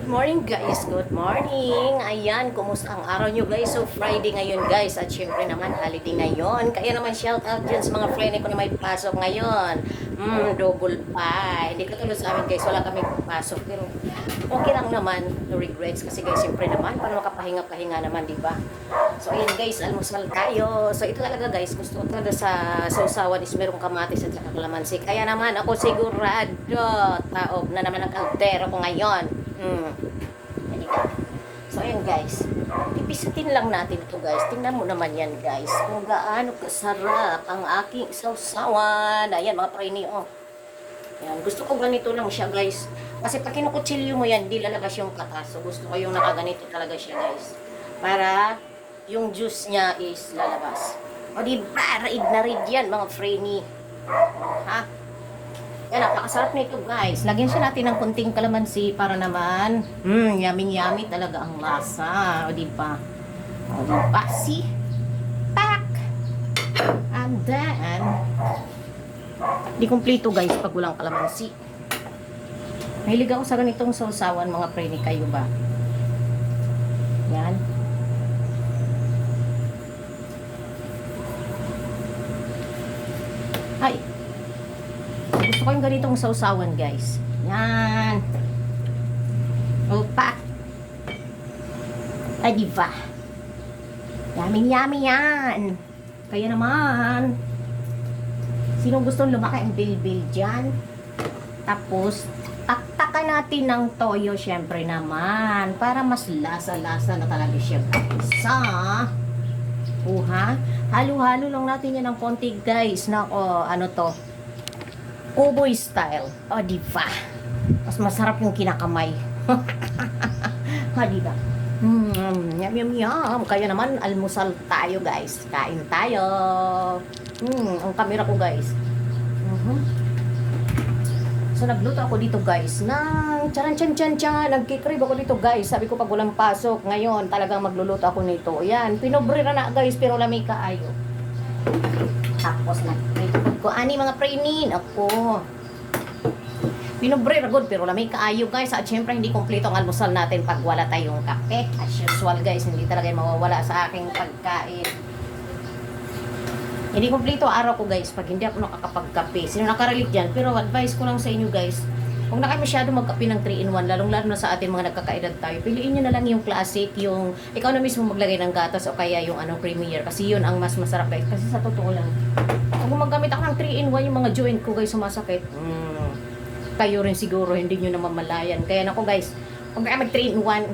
Good morning guys, good morning. Ayan, kumusta ang araw nyo guys? So Friday ngayon guys, at syempre naman holiday ngayon. Kaya naman shout out dyan sa mga friend ko na may pasok ngayon. Double pa. Hindi katulad sa amin guys, wala kami pasok. Pero okay lang naman, no regrets. Kasi guys, syempre naman, para makapahinga-pahinga naman, di ba? So ayan guys, almusal tayo. So ito talaga guys, gusto ko talaga sa sausawan is merong kamatis at saka kalamansi. Kaya naman ako sigurado, taob na naman ang kaldero ko ngayon. So ayan guys, pipisutin lang natin ito guys. Tingnan mo naman yan guys, kung gaano kasarap ang aking sausawan. Ayan mga preni, oh. Ayan, gusto ko ganito lang siya guys. Kasi pag kinukutsilyo mo yan, di lalabas yung katas. So gusto ko yung nakaganito talaga siya guys. Para yung juice niya is lalabas. O diba, raid na raid yan mga preni. Ha? Yan, napakasarap nito guys. Lagyan siya natin ng kunting kalamansi para naman, yummy talaga ang lasa. O diba? O diba? See? Pak! And then, di kumplito guys pag walang kalamansi. Mahilig ako sa ganitong sausawan mga preni, kayo ba? Yan. Ay! Gusto ko yung ganitong sausawan guys. Yan. Opa. Ay diba? Yummy yan. Kaya naman, sino gustong lumaki ang bilbil dyan? Tapos, taktakan natin ng toyo syempre naman. Para mas lasa-lasa na talaga siya guys. Halo-halo lang natin yan ng konti guys. Nako, ano to? Kuboy style. O, diba? Mas masarap yung kinakamay. Ha, diba? Yum. Kaya naman, almusal tayo, guys. Kain tayo. Ang camera ko, guys. So, nagluto ako dito, guys. Charan. Nagkikrib ako dito, guys. Sabi ko, pag walang pasok, ngayon, talagang magluluto ako nito. Yan, pinobrera na, guys, pero lamay kaayo. Tapos nagprito ko ani mga prenin ako. Pinobre ra good pero lamay kaayo guys. At syempre hindi kompleto ang almusal natin pag wala tayong kape. As usual guys, hindi talaga mawawala sa aking pagkain. Hindi kompleto araw ko guys pag hindi ako nakakapagkape. Sino nakarelate dyan? Pero advice ko lang sa inyo guys, kung na kayo masyado magkape ng 3-in-1, lalong-lalo na sa atin mga nagkakaedad tayo, piliin nyo na lang yung classic, yung ikaw na mismo maglagay ng gatas o kaya yung premier. Kasi yun ang mas masarap guys. Kasi sa totoo lang, kung magamit ako ng 3-in-1, yung mga joint ko guys sumasakit, kayo rin siguro hindi nyo na mamalayan. Kaya nako guys, kung kaya mag 3-in-1,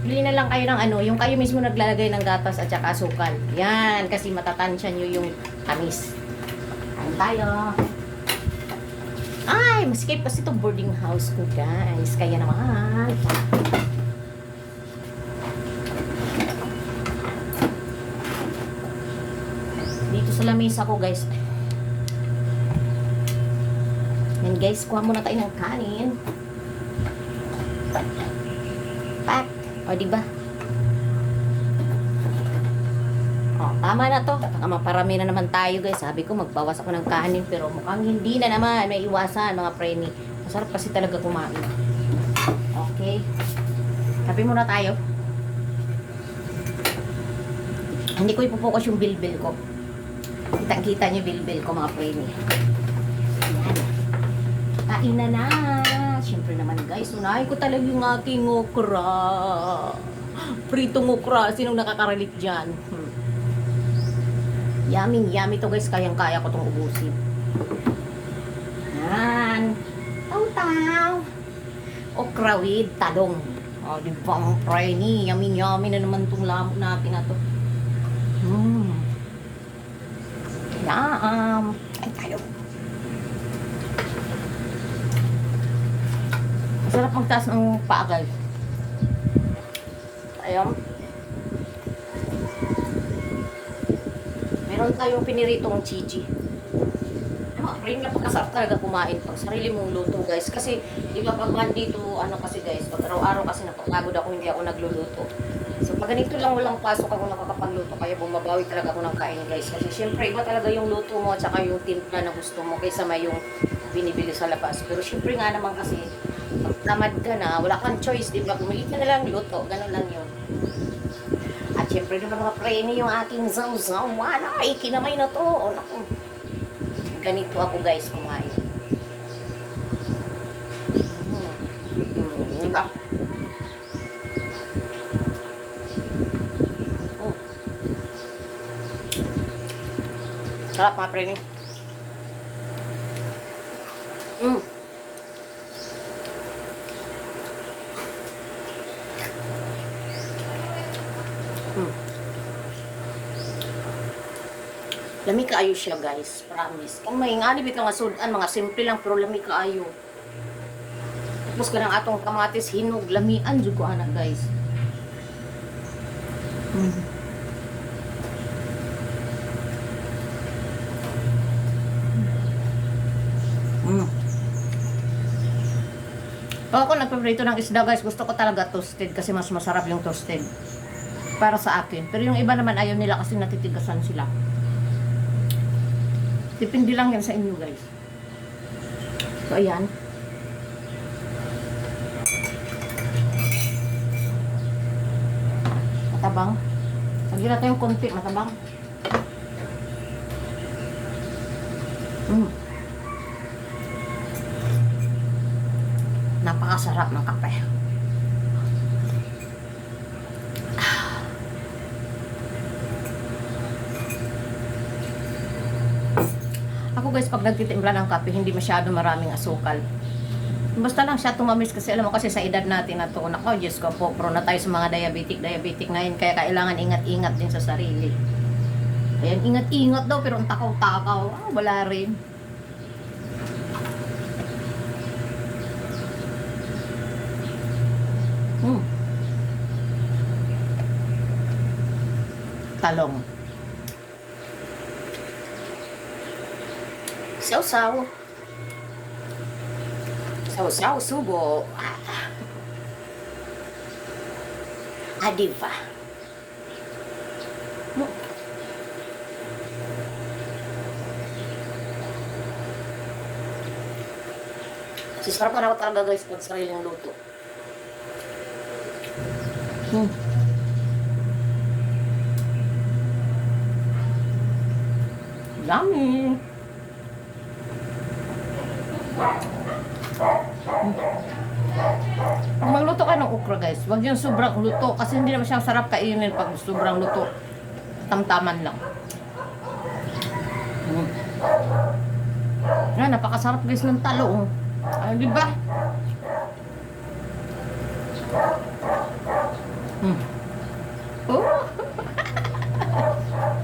piliin na lang kayo ng yung kayo mismo naglalagay ng gatas at saka asukal. Yan, kasi matatansya nyo yung tamis. Kain tayo. Ay, maskip kasi itong boarding house ko guys. Kaya naman. Dito sa lamesa ko guys. Yan guys, kuha muna tayo ng kanin. Pak. O diba? O, tama na to. Baka maparami na naman tayo guys. Sabi ko magbawas ako ng kanin pero mukhang hindi na naman. May iwasan mga preni. Masarap kasi talaga kumain. Okay. Tabi muna tayo. Hindi ko ipupokus yung bilbil ko. Kita-kita niyo bilbil ko mga preni. Yan. Kain na. Siyempre naman guys, unahin ko talaga yung aking okra. Pritong okra. Sinong nakakaralit dyan? Yummy to guys. Kayang-kaya ko itong ubusin. Yan. Taw. Okra with talong. O, di ba ang preni? Yummy na naman itong lamok natin na to. Ay tayo. Masarap magtaas ng paa guys. Ayun. Meron tayong piniritong chichi. Rin na pagkasarap talaga kumain pag sarili mong luto guys. Kasi di ba pag dito, kasi guys, pag araw-araw kasi napapagod ako, hindi ako nagluluto. So pag ganito lang walang pasok ako nakakapagluto, kaya bumabawi talaga ako ng kain guys. Kasi syempre iba talaga yung luto mo at saka yung timpla na gusto mo kaysa may yung binibili sa labas. Pero syempre nga naman kasi Pag tamad ka na, wala kang choice, di ba? Bumili ka na lang luto, ganun lang yun. At syempre, di ba mga preni yung aking zawzawan? Ay, kinamay na to. O, naku. Ganito ako guys kumain. Diba? Sarap mga preni. Lami kaayo siya guys, promise. Kung may nga nibit nga sudan, mga simple lang pero lami kaayo. Tapos ka ng atong kamatis hinog, lamian jud ko anak guys. Pag ako nagpaprito ng isda guys, gusto ko talaga toasted kasi mas masarap yung toasted. Para sa akin. Pero yung iba naman ayaw nila kasi natitigasan sila. Depende lang yan sa inyo guys. So ayan. Matabang. Lagyan natin yung konti, matabang. Napakasarap ng kape. Ako guys, pag nagtitimpla ng kape, hindi masyado maraming asukal. Basta lang siya tumamis kasi alam mo kasi sa edad natin na to, nako, Diyos ko po, pro na tayo sa mga diabetic ngayon, kaya kailangan ingat-ingat din sa sarili. Ayan, ingat-ingat daw, pero ang takaw-takaw, wala rin. Talong. Saw-saw. Saw-saw, subo. Adiva. Sarap na ako talaga guys pag sariling luto. Yummy. Pag magluto ka ng okra guys, wag yung sobrang luto kasi hindi naman siyang sarap kainin pag sobrang luto. Tamtaman lang. Yan, napakasarap guys ng talong. Ay, di ba? Oh.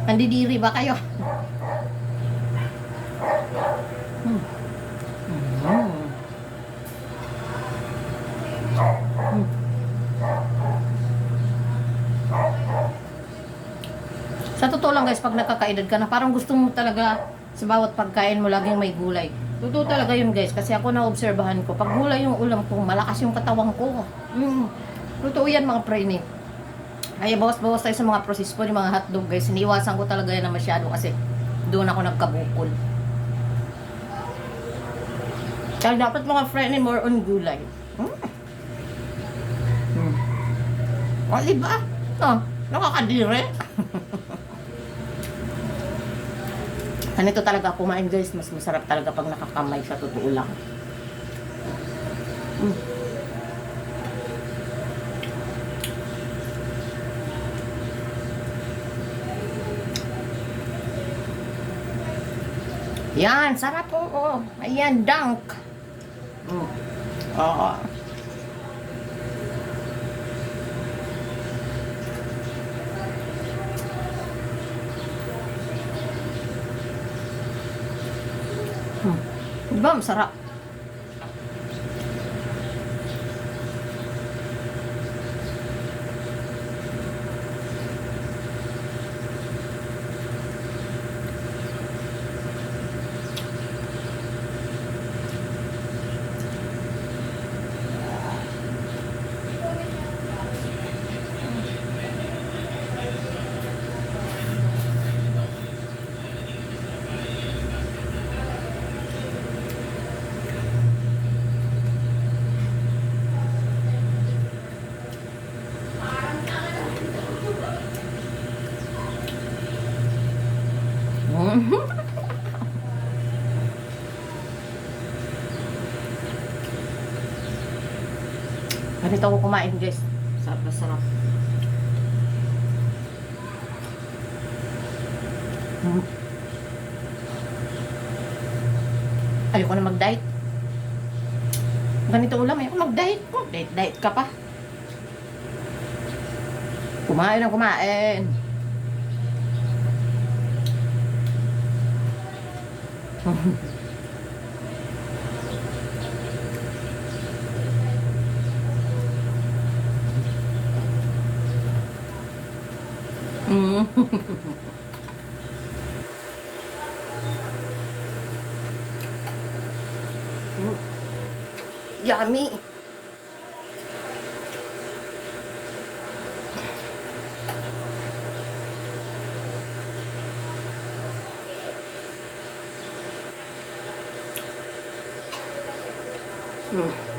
Nandidiri ba kayo? Sa totoo lang guys, pag nakakaedad ka na, parang gusto mo talaga sa bawat pagkain mo laging may gulay. Totoo talaga yun guys, kasi ako naobserbahan ko, pag gulay yung ulam ko, malakas yung katawan ko. Totoo yan mga preni. Kaya bawas-bawas tayo sa mga processed food, yung mga hotdog guys. Iniiwasan ko talaga yan na masyado kasi doon ako nagkabukol. Kaya dapat mga preni, more on gulay. O, diba? Nakakadire. Ganito talaga kumain guys, mas masarap talaga pag nakakamay sa totoo lang. Yan, sarap po. Oh. Ayan, dunk. Oo. Diba, masarap. Ganito ako kumain guys. Sarap na sarap. Mm. Ayoko na mag-diet. Ganito ulam, ayoko mag-diet. Oh, diet ka pa. Kumain ang kumain. Mm. Yummy. Mm.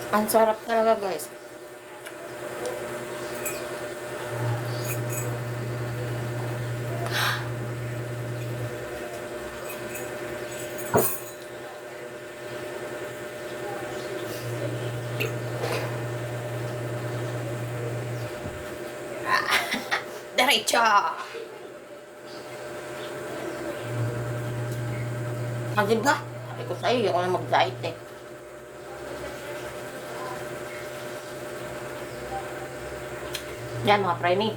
Ang sarap talaga guys. Diretso! Magin ba? Sabi ko sa'yo, yung na mag-diet eh. Yan mga preni.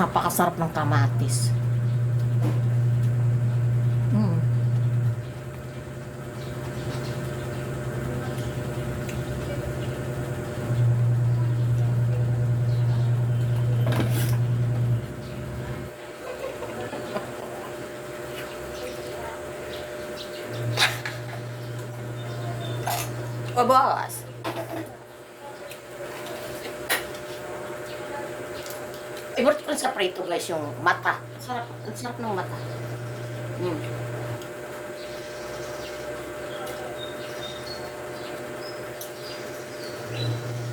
Napakasarap ng kamatis. O boss. Favorite ko sa prito guys yung mata. Ang sarap ng mata.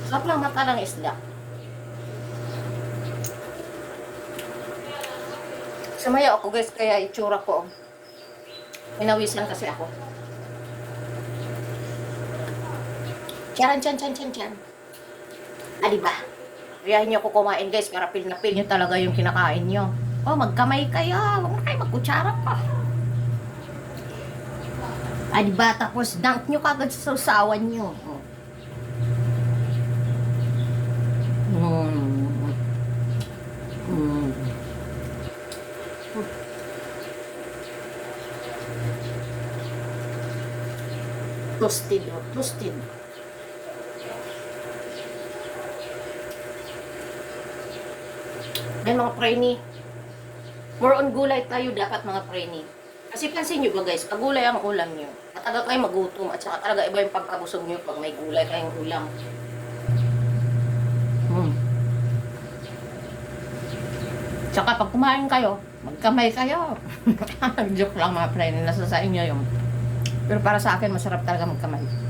Sarap ng mata ng isda. Sumaya ako guys, kaya itsura ko. Pinawisan kasi ako. Tiyan. Ah, diba? Riyahin niyo ako kumain guys, para pil na pil niyo talaga yung kinakain niyo. Oh, magkamay kayo. Huwag na kayo magkutsara pa. Ah, diba? Tapos dunk niyo kagad sa sausawan niyo. Toasted. Yan mga preni. More on gulay tayo dapat mga preni. Kasi pansin nyo ba guys, pag gulay ang ulam nyo, matagal kayo magutom at saka talaga iba yung pagkabusog nyo pag may gulay kayong ulam. Tsaka pag kumain kayo, magkamay kayo. Joke lang mga preni, nasa sa inyo yun. Pero para sa akin, masarap talaga magkamay.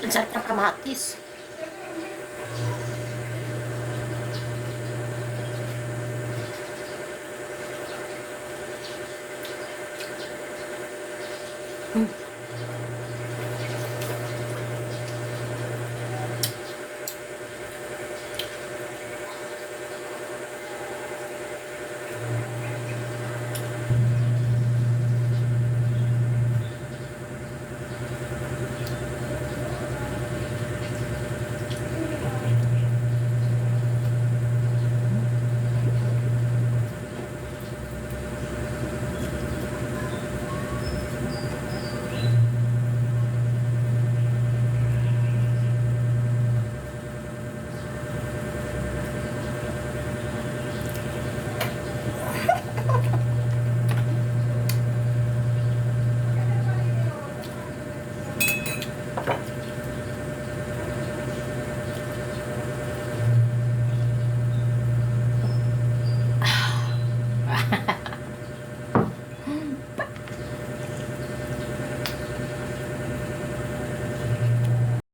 Ang sarap ng kamatis.